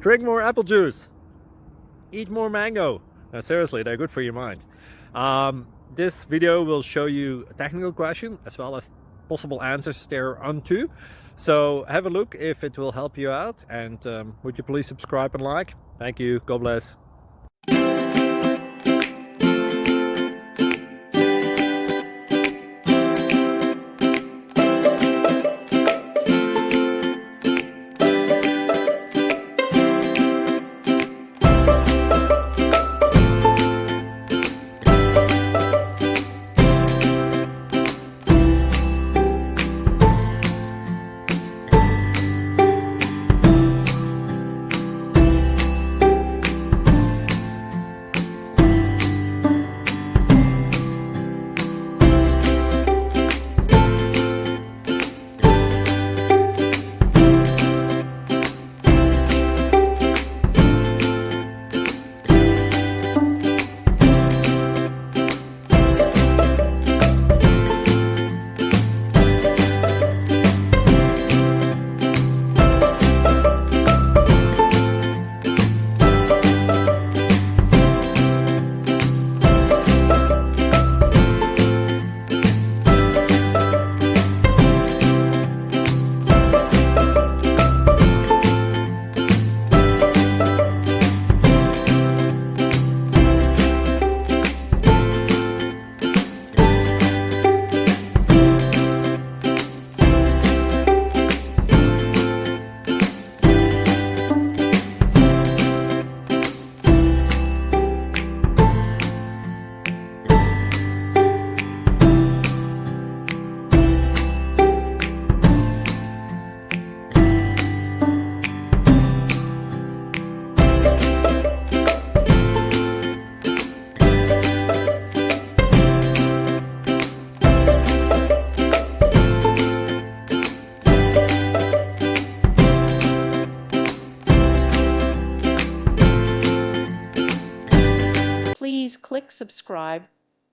Drink more apple juice. Eat more mango. No, seriously, they're good for your mind. This video will show you a technical question as well as possible answers thereunto. So have a look if it will help you out, and would you please subscribe and like? Thank you. God bless. Please click subscribe.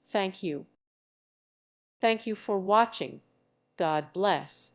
Thank you. Thank you for watching. God bless.